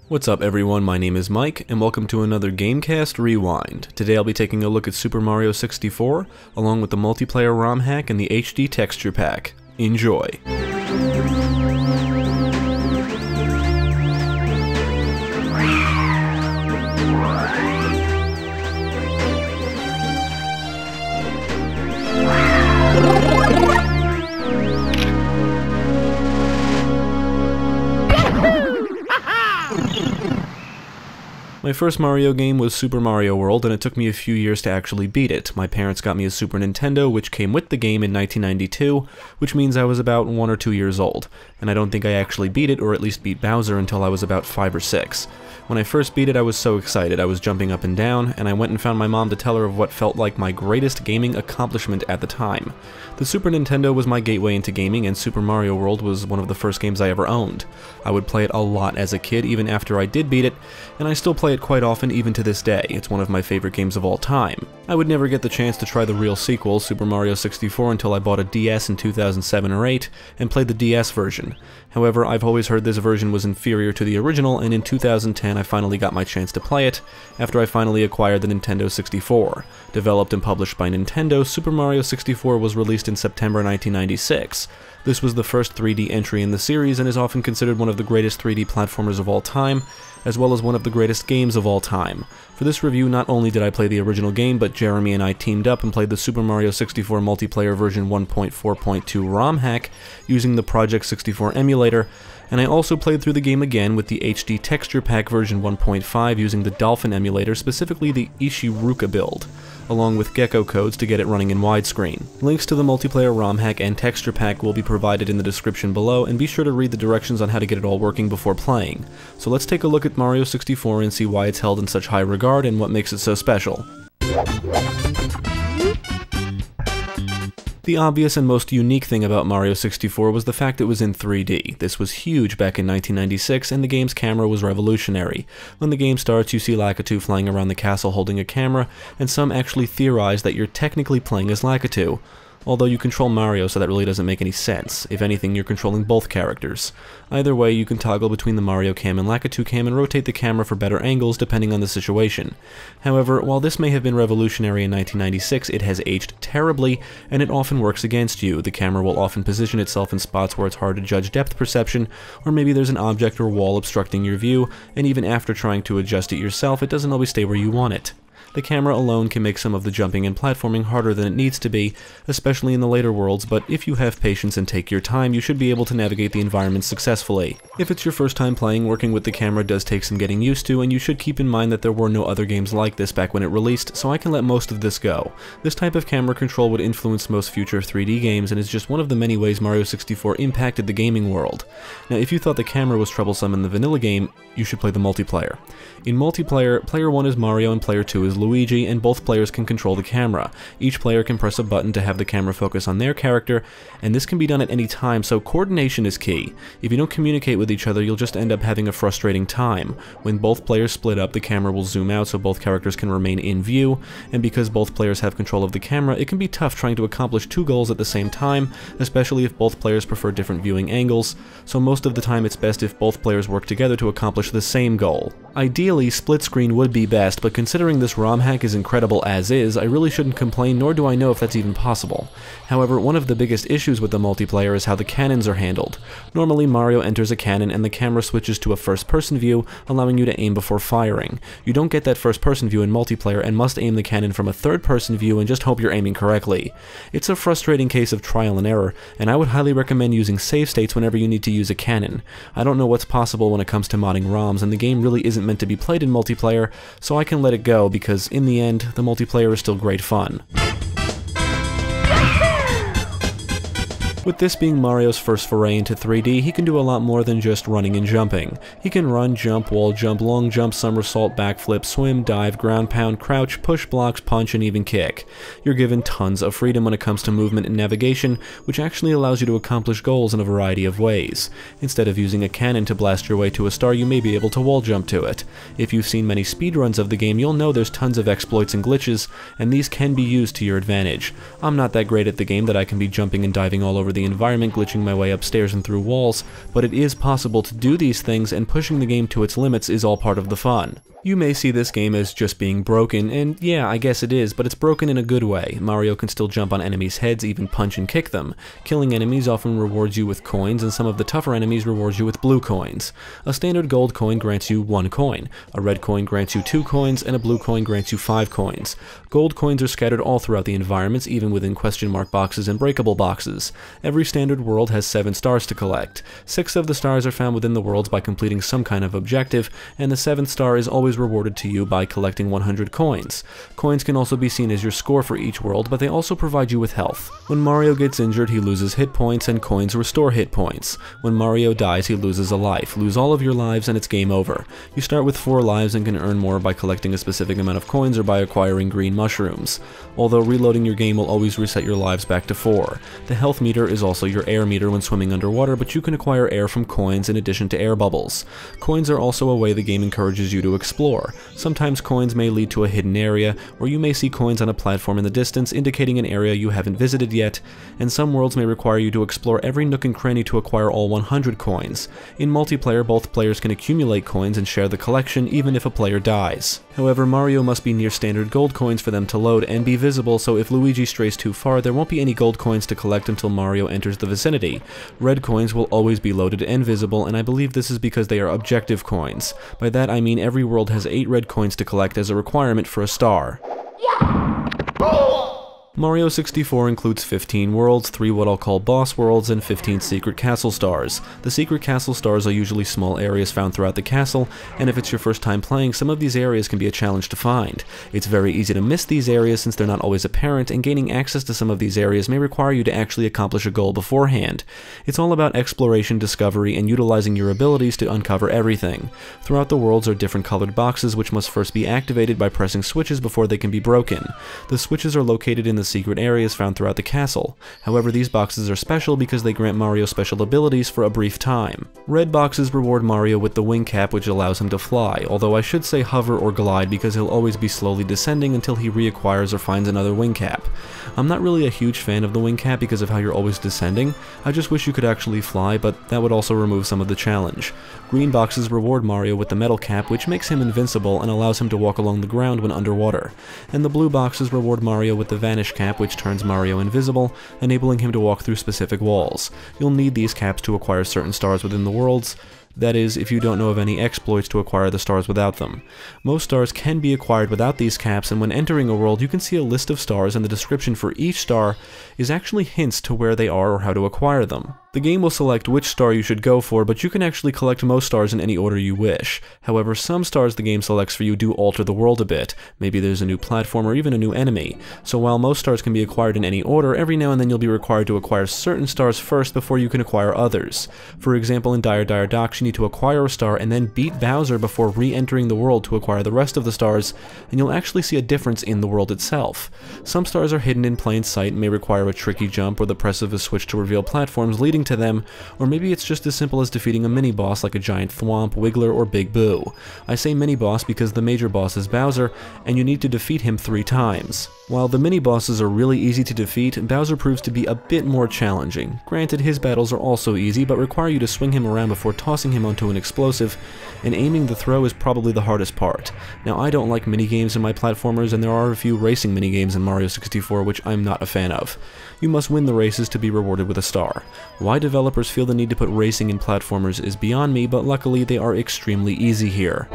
What's up everyone, my name is Mike, and welcome to another GameCast Rewind. Today I'll be taking a look at Super Mario 64, along with the multiplayer ROM hack and the HD texture pack. Enjoy! My first Mario game was Super Mario World, and it took me a few years to actually beat it. My parents got me a Super Nintendo, which came with the game in 1992, which means I was about 1 or 2 years old, and I don't think I actually beat it, or at least beat Bowser, until I was about 5 or 6. When I first beat it, I was so excited. I was jumping up and down, and I went and found my mom to tell her of what felt like my greatest gaming accomplishment at the time. The Super Nintendo was my gateway into gaming, and Super Mario World was one of the first games I ever owned. I would play it a lot as a kid, even after I did beat it, and I still play it quite often even to this day. It's one of my favorite games of all time. I would never get the chance to try the real sequel, Super Mario 64, until I bought a DS in 2007 or 8 and played the DS version. However, I've always heard this version was inferior to the original, and in 2010 I finally got my chance to play it, after I finally acquired the Nintendo 64. Developed and published by Nintendo, Super Mario 64 was released in September 1996. This was the first 3D entry in the series and is often considered one of the greatest 3D platformers of all time, as well as one of the greatest games of all time. For this review, not only did I play the original game, but Jeremy and I teamed up and played the Super Mario 64 multiplayer version 1.4.2 ROM hack using the Project 64 emulator, and I also played through the game again with the HD texture pack version 1.5 using the Dolphin emulator, specifically the Ishiruka build, along with gecko codes to get it running in widescreen. Links to the multiplayer ROM hack and texture pack will be provided in the description below, and be sure to read the directions on how to get it all working before playing. So let's take a look at Mario 64 and see why it's held in such high regard and what makes it so special. The obvious and most unique thing about Mario 64 was the fact it was in 3D. This was huge back in 1996, and the game's camera was revolutionary. When the game starts, you see Lakitu flying around the castle holding a camera, and some actually theorize that you're technically playing as Lakitu. Although you control Mario, so that really doesn't make any sense. If anything, you're controlling both characters. Either way, you can toggle between the Mario cam and Lakitu cam and rotate the camera for better angles depending on the situation. However, while this may have been revolutionary in 1996, it has aged terribly, and it often works against you. The camera will often position itself in spots where it's hard to judge depth perception, or maybe there's an object or wall obstructing your view, and even after trying to adjust it yourself, it doesn't always stay where you want it. The camera alone can make some of the jumping and platforming harder than it needs to be, especially in the later worlds, but if you have patience and take your time, you should be able to navigate the environment successfully. If it's your first time playing, working with the camera does take some getting used to, and you should keep in mind that there were no other games like this back when it released, so I can let most of this go. This type of camera control would influence most future 3D games, and is just one of the many ways Mario 64 impacted the gaming world. Now, if you thought the camera was troublesome in the vanilla game, you should play the multiplayer. In multiplayer, player 1 is Mario and player 2 is Luigi, and both players can control the camera. Each player can press a button to have the camera focus on their character, and this can be done at any time, so coordination is key. If you don't communicate with each other, you'll just end up having a frustrating time. When both players split up, the camera will zoom out so both characters can remain in view, and because both players have control of the camera, it can be tough trying to accomplish 2 goals at the same time, especially if both players prefer different viewing angles, so most of the time it's best if both players work together to accomplish the same goal. Ideally, split screen would be best, but considering this ROM hack is incredible as is, I really shouldn't complain, nor do I know if that's even possible. However, one of the biggest issues with the multiplayer is how the cannons are handled. Normally, Mario enters a cannon and the camera switches to a first-person view, allowing you to aim before firing. You don't get that first-person view in multiplayer and must aim the cannon from a third-person view and just hope you're aiming correctly. It's a frustrating case of trial and error, and I would highly recommend using save states whenever you need to use a cannon. I don't know what's possible when it comes to modding ROMs, and the game really isn't meant to be played in multiplayer, so I can let it go because in the end, the multiplayer is still great fun. With this being Mario's first foray into 3D, he can do a lot more than just running and jumping. He can run, jump, wall jump, long jump, somersault, backflip, swim, dive, ground pound, crouch, push blocks, punch, and even kick. You're given tons of freedom when it comes to movement and navigation, which actually allows you to accomplish goals in a variety of ways. Instead of using a cannon to blast your way to a star, you may be able to wall jump to it. If you've seen many speedruns of the game, you'll know there's tons of exploits and glitches, and these can be used to your advantage. I'm not that great at the game that I can be jumping and diving all over the environment, glitching my way upstairs and through walls, but it is possible to do these things, and pushing the game to its limits is all part of the fun. You may see this game as just being broken, and yeah, I guess it is, but it's broken in a good way. Mario can still jump on enemies' heads, even punch and kick them. Killing enemies often rewards you with coins, and some of the tougher enemies rewards you with blue coins. A standard gold coin grants you 1 coin, a red coin grants you 2 coins, and a blue coin grants you 5 coins. Gold coins are scattered all throughout the environments, even within question mark boxes and breakable boxes. Every standard world has 7 stars to collect. 6 of the stars are found within the worlds by completing some kind of objective, and the 7th star is always rewarded to you by collecting 100 coins. Coins can also be seen as your score for each world, but they also provide you with health. When Mario gets injured, he loses hit points, and coins restore hit points. When Mario dies, he loses a life. Lose all of your lives and it's game over. You start with 4 lives and can earn more by collecting a specific amount of coins or by acquiring green mushrooms. Although reloading your game will always reset your lives back to 4. The health meter is also your air meter when swimming underwater, but you can acquire air from coins in addition to air bubbles. Coins are also a way the game encourages you to explore. Sometimes coins may lead to a hidden area, or you may see coins on a platform in the distance indicating an area you haven't visited yet, and some worlds may require you to explore every nook and cranny to acquire all 100 coins. In multiplayer, both players can accumulate coins and share the collection even if a player dies. However, Mario must be near standard gold coins for them to load and be visible, so if Luigi strays too far, there won't be any gold coins to collect until Mario enters the vicinity. Red coins will always be loaded and visible, and I believe this is because they are objective coins. By that I mean every world has 8 red coins to collect as a requirement for a star. Mario 64 includes 15 worlds, 3 what I'll call boss worlds, and 15 secret castle stars. The secret castle stars are usually small areas found throughout the castle, and if it's your first time playing, some of these areas can be a challenge to find. It's very easy to miss these areas since they're not always apparent, and gaining access to some of these areas may require you to actually accomplish a goal beforehand. It's all about exploration, discovery, and utilizing your abilities to uncover everything. Throughout the worlds are different colored boxes which must first be activated by pressing switches before they can be broken. The switches are located in the secret areas found throughout the castle. However, these boxes are special because they grant Mario special abilities for a brief time. Red boxes reward Mario with the wing cap, which allows him to fly, although I should say hover or glide because he'll always be slowly descending until he reacquires or finds another wing cap. I'm not really a huge fan of the wing cap because of how you're always descending. I just wish you could actually fly, but that would also remove some of the challenge. Green boxes reward Mario with the metal cap, which makes him invincible and allows him to walk along the ground when underwater. And the blue boxes reward Mario with the vanish cap, which turns Mario invisible, enabling him to walk through specific walls. You'll need these caps to acquire certain stars within the worlds. That is, if you don't know of any exploits to acquire the stars without them. Most stars can be acquired without these caps, and when entering a world you can see a list of stars, and the description for each star is actually hints to where they are or how to acquire them. The game will select which star you should go for, but you can actually collect most stars in any order you wish. However, some stars the game selects for you do alter the world a bit. Maybe there's a new platform or even a new enemy. So while most stars can be acquired in any order, every now and then you'll be required to acquire certain stars first before you can acquire others. For example, in Dire Dire Docks, you need to acquire a star and then beat Bowser before re-entering the world to acquire the rest of the stars, and you'll actually see a difference in the world itself. Some stars are hidden in plain sight and may require a tricky jump or the press of a switch to reveal platforms leading to them, or maybe it's just as simple as defeating a mini-boss like a giant Thwomp, Wiggler, or Big Boo. I say mini-boss because the major boss is Bowser, and you need to defeat him 3 times. While the mini-bosses are really easy to defeat, Bowser proves to be a bit more challenging. Granted, his battles are also easy, but require you to swing him around before tossing him onto an explosive, and aiming the throw is probably the hardest part. Now, I don't like minigames in my platformers, and there are a few racing minigames in Mario 64 which I'm not a fan of. You must win the races to be rewarded with a star. Why developers feel the need to put racing in platformers is beyond me, but luckily they are extremely easy here.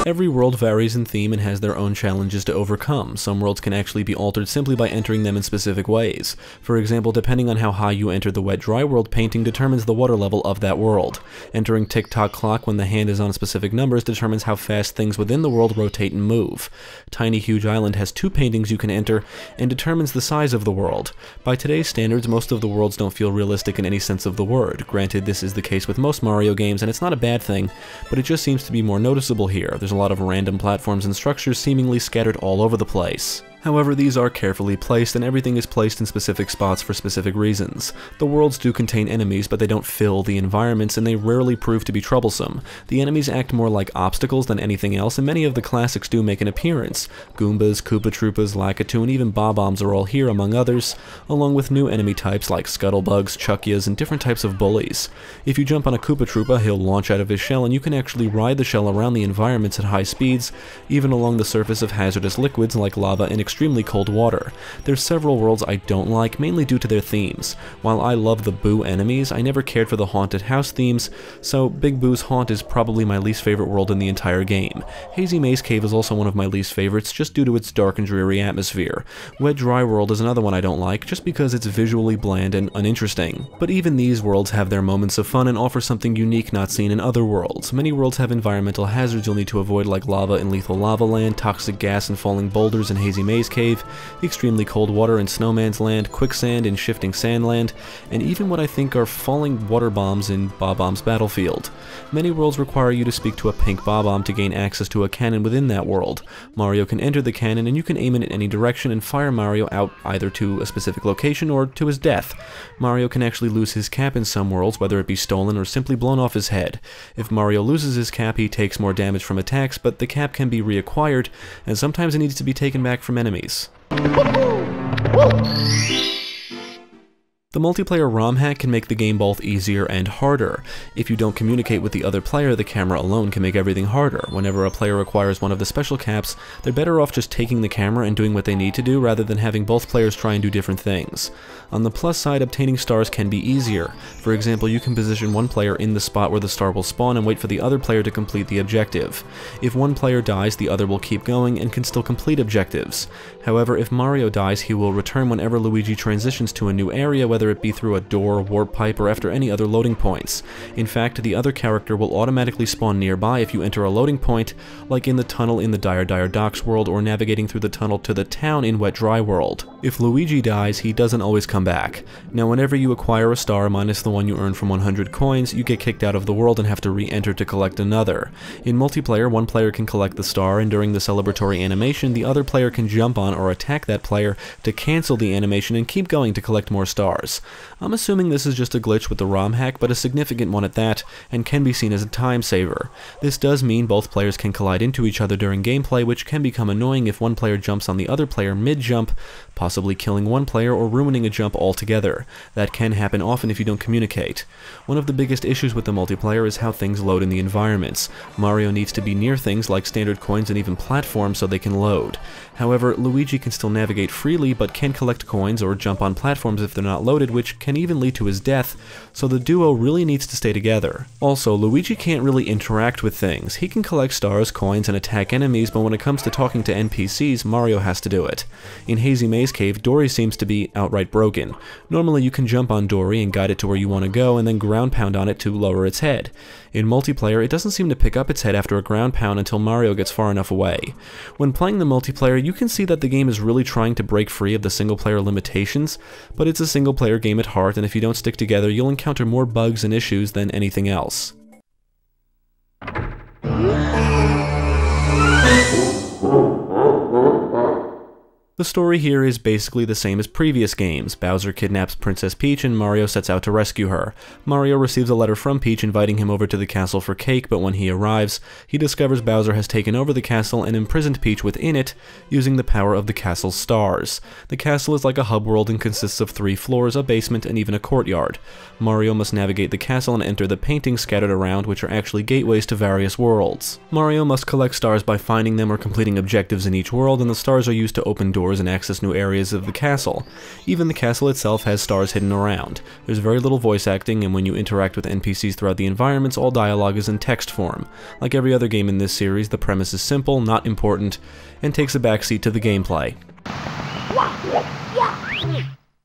Every world varies in theme and has their own challenges to overcome. Some worlds can actually be altered simply by entering them in specific ways. For example, depending on how high you enter the wet-dry world, painting determines the water level of that world. Entering tick-tock clock when the hand is on specific numbers determines how fast things within the world rotate and move. Tiny Huge Island has 2 paintings you can enter and determines the size of the world. By today's standards, most of the worlds don't feel realistic in any sense of the word. Granted, this is the case with most Mario games, and it's not a bad thing, but it just seems to be more noticeable here. There's a lot of random platforms and structures seemingly scattered all over the place. However, these are carefully placed, and everything is placed in specific spots for specific reasons. The worlds do contain enemies, but they don't fill the environments, and they rarely prove to be troublesome. The enemies act more like obstacles than anything else, and many of the classics do make an appearance. Goombas, Koopa Troopas, Lakitu, and even Bob-ombs are all here, among others, along with new enemy types like Scuttlebugs, Chuckyas, and different types of bullies. If you jump on a Koopa Troopa, he'll launch out of his shell, and you can actually ride the shell around the environments at high speeds, even along the surface of hazardous liquids like lava and extremely cold water. There's several worlds I don't like, mainly due to their themes. While I love the Boo enemies, I never cared for the haunted house themes, so Big Boo's haunt is probably my least favorite world in the entire game. Hazy Maze Cave is also one of my least favorites, just due to its dark and dreary atmosphere. Wet Dry World is another one I don't like, just because it's visually bland and uninteresting. But even these worlds have their moments of fun and offer something unique not seen in other worlds. Many worlds have environmental hazards you'll need to avoid, like lava in Lethal Lava Land, toxic gas and falling boulders in Hazy Maze Cave, extremely cold water in Snowman's Land, quicksand in Shifting Sand Land, and even what I think are falling water bombs in Bob-omb's Battlefield. Many worlds require you to speak to a pink Bob-omb to gain access to a cannon within that world. Mario can enter the cannon and you can aim it in any direction and fire Mario out either to a specific location or to his death. Mario can actually lose his cap in some worlds, whether it be stolen or simply blown off his head. If Mario loses his cap, he takes more damage from attacks, but the cap can be reacquired, and sometimes it needs to be taken back from enemies. The multiplayer ROM hack can make the game both easier and harder. If you don't communicate with the other player, the camera alone can make everything harder. Whenever a player requires one of the special caps, they're better off just taking the camera and doing what they need to do rather than having both players try and do different things. On the plus side, obtaining stars can be easier. For example, you can position one player in the spot where the star will spawn and wait for the other player to complete the objective. If one player dies, the other will keep going and can still complete objectives. However, if Mario dies, he will return whenever Luigi transitions to a new area, whether it be through a door, warp pipe, or after any other loading points. In fact, the other character will automatically spawn nearby if you enter a loading point, like in the tunnel in the Dire Dire Docks world, or navigating through the tunnel to the town in Wet Dry World. If Luigi dies, he doesn't always come back. Now, whenever you acquire a star minus the one you earn from 100 coins, you get kicked out of the world and have to re-enter to collect another. In multiplayer, one player can collect the star, and during the celebratory animation, the other player can jump on or attack that player to cancel the animation and keep going to collect more stars. I'm assuming this is just a glitch with the ROM hack, but a significant one at that, and can be seen as a time saver. This does mean both players can collide into each other during gameplay, which can become annoying if one player jumps on the other player mid-jump, possibly killing one player or ruining a jump altogether. That can happen often if you don't communicate. One of the biggest issues with the multiplayer is how things load in the environments. Mario needs to be near things like standard coins and even platforms so they can load. However, Luigi can still navigate freely, but can collect coins or jump on platforms if they're not loaded, which can even lead to his death, so the duo really needs to stay together. Also, Luigi can't really interact with things. He can collect stars, coins, and attack enemies, but when it comes to talking to NPCs, Mario has to do it. In Hazy Maze Cave, Dory seems to be outright broken. Normally you can jump on Dory and guide it to where you want to go, and then ground pound on it to lower its head. In multiplayer, it doesn't seem to pick up its head after a ground pound until Mario gets far enough away. When playing the multiplayer, you can see that the game is really trying to break free of the single-player limitations, but it's a single-player game at heart, and if you don't stick together, you'll encounter more bugs and issues than anything else. The story here is basically the same as previous games. Bowser kidnaps Princess Peach and Mario sets out to rescue her. Mario receives a letter from Peach inviting him over to the castle for cake, but when he arrives, he discovers Bowser has taken over the castle and imprisoned Peach within it, using the power of the castle's stars. The castle is like a hub world and consists of 3 floors, a basement, and even a courtyard. Mario must navigate the castle and enter the paintings scattered around, which are actually gateways to various worlds. Mario must collect stars by finding them or completing objectives in each world, and the stars are used to open doors and access new areas of the castle. Even the castle itself has stars hidden around. There's very little voice acting, and when you interact with NPCs throughout the environments, all dialogue is in text form. Like every other game in this series, the premise is simple, not important, and takes a backseat to the gameplay.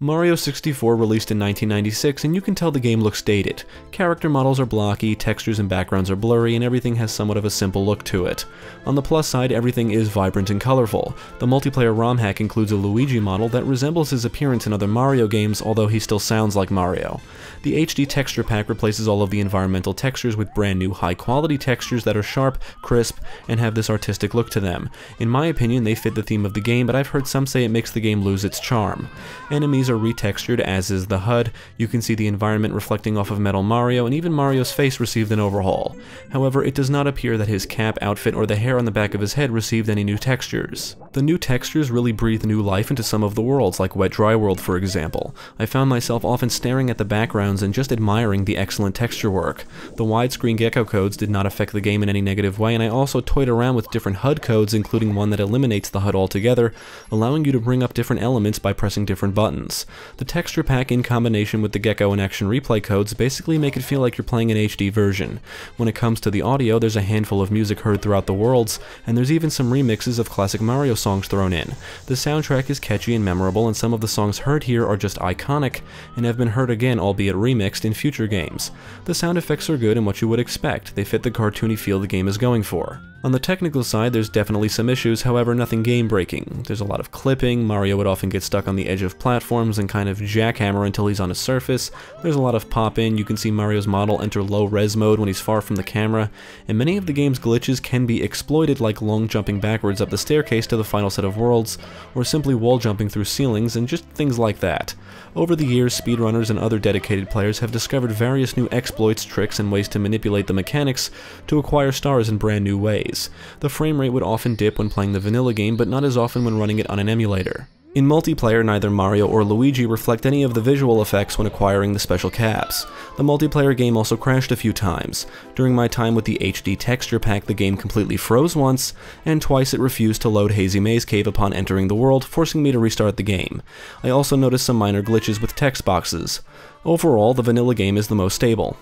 Mario 64 released in 1996, and you can tell the game looks dated. Character models are blocky, textures and backgrounds are blurry, and everything has somewhat of a simple look to it. On the plus side, everything is vibrant and colorful. The multiplayer ROM hack includes a Luigi model that resembles his appearance in other Mario games, although he still sounds like Mario. The HD texture pack replaces all of the environmental textures with brand new high-quality textures that are sharp, crisp, and have this artistic look to them. In my opinion, they fit the theme of the game, but I've heard some say it makes the game lose its charm. Enemies are retextured, as is the HUD. You can see the environment reflecting off of Metal Mario, and even Mario's face received an overhaul. However, it does not appear that his cap, outfit, or the hair on the back of his head received any new textures. The new textures really breathe new life into some of the worlds, like Wet Dry World for example. I found myself often staring at the backgrounds and just admiring the excellent texture work. The widescreen gecko codes did not affect the game in any negative way, and I also toyed around with different HUD codes, including one that eliminates the HUD altogether, allowing you to bring up different elements by pressing different buttons. The texture pack in combination with the Gecko and Action Replay codes basically make it feel like you're playing an HD version. When it comes to the audio, there's a handful of music heard throughout the worlds, and there's even some remixes of classic Mario songs thrown in. The soundtrack is catchy and memorable, and some of the songs heard here are just iconic, and have been heard again, albeit remixed, in future games. The sound effects are good and what you would expect. They fit the cartoony feel the game is going for. On the technical side, there's definitely some issues, however nothing game-breaking. There's a lot of clipping, Mario would often get stuck on the edge of platforms and kind of jackhammer until he's on a surface. There's a lot of pop-in, you can see Mario's model enter low-res mode when he's far from the camera, and many of the game's glitches can be exploited, like long jumping backwards up the staircase to the final set of worlds, or simply wall jumping through ceilings, and just things like that. Over the years, speedrunners and other dedicated players have discovered various new exploits, tricks, and ways to manipulate the mechanics to acquire stars in brand new ways. The frame rate would often dip when playing the vanilla game, but not as often when running it on an emulator. In multiplayer, neither Mario or Luigi reflect any of the visual effects when acquiring the special caps. The multiplayer game also crashed a few times. During my time with the HD texture pack, the game completely froze once, and twice it refused to load Hazy Maze Cave upon entering the world, forcing me to restart the game. I also noticed some minor glitches with text boxes. Overall, the vanilla game is the most stable.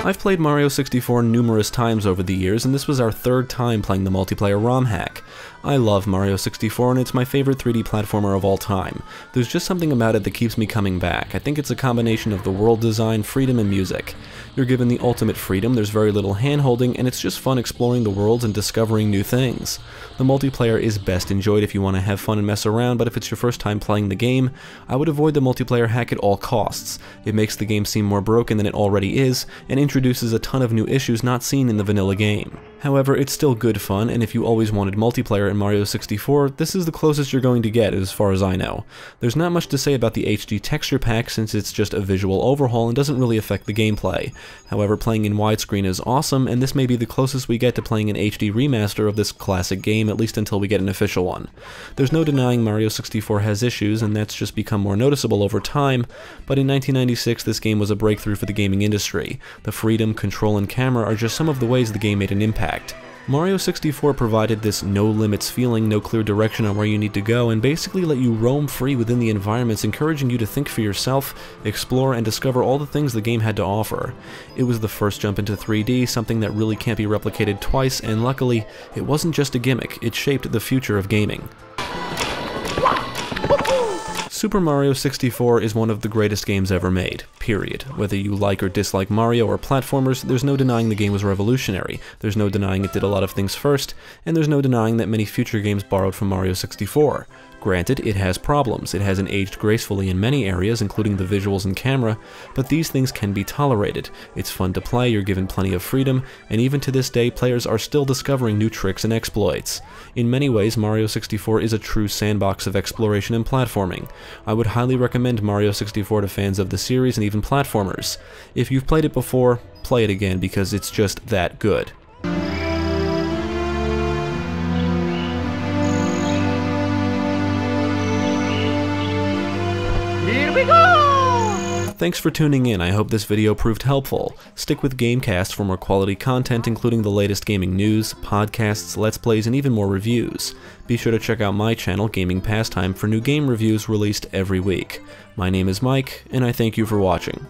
I've played Mario 64 numerous times over the years, and this was our third time playing the multiplayer ROM hack. I love Mario 64, and it's my favorite 3D platformer of all time. There's just something about it that keeps me coming back. I think it's a combination of the world design, freedom, and music. You're given the ultimate freedom, there's very little hand-holding, and it's just fun exploring the worlds and discovering new things. The multiplayer is best enjoyed if you want to have fun and mess around, but if it's your first time playing the game, I would avoid the multiplayer hack at all costs. It makes the game seem more broken than it already is, and introduces a ton of new issues not seen in the vanilla game. However, it's still good fun, and if you always wanted multiplayer in Mario 64, this is the closest you're going to get as far as I know. There's not much to say about the HD texture pack since it's just a visual overhaul and doesn't really affect the gameplay. However, playing in widescreen is awesome, and this may be the closest we get to playing an HD remaster of this classic game, at least until we get an official one. There's no denying Mario 64 has issues, and that's just become more noticeable over time, but in 1996 this game was a breakthrough for the gaming industry. The freedom, control, and camera are just some of the ways the game made an impact. Mario 64 provided this no-limits feeling, no clear direction on where you need to go, and basically let you roam free within the environments, encouraging you to think for yourself, explore, and discover all the things the game had to offer. It was the first jump into 3D, something that really can't be replicated twice, and luckily, it wasn't just a gimmick, it shaped the future of gaming. Super Mario 64 is one of the greatest games ever made, period. Whether you like or dislike Mario or platformers, there's no denying the game was revolutionary, there's no denying it did a lot of things first, and there's no denying that many future games borrowed from Mario 64. Granted, it has problems. It hasn't aged gracefully in many areas, including the visuals and camera, but these things can be tolerated. It's fun to play, you're given plenty of freedom, and even to this day, players are still discovering new tricks and exploits. In many ways, Mario 64 is a true sandbox of exploration and platforming. I would highly recommend Mario 64 to fans of the series and even platformers. If you've played it before, play it again because it's just that good. Here we go! Thanks for tuning in, I hope this video proved helpful. Stick with GameCast for more quality content including the latest gaming news, podcasts, let's plays, and even more reviews. Be sure to check out my channel, Gaming Pastime, for new game reviews released every week. My name is Mike, and I thank you for watching.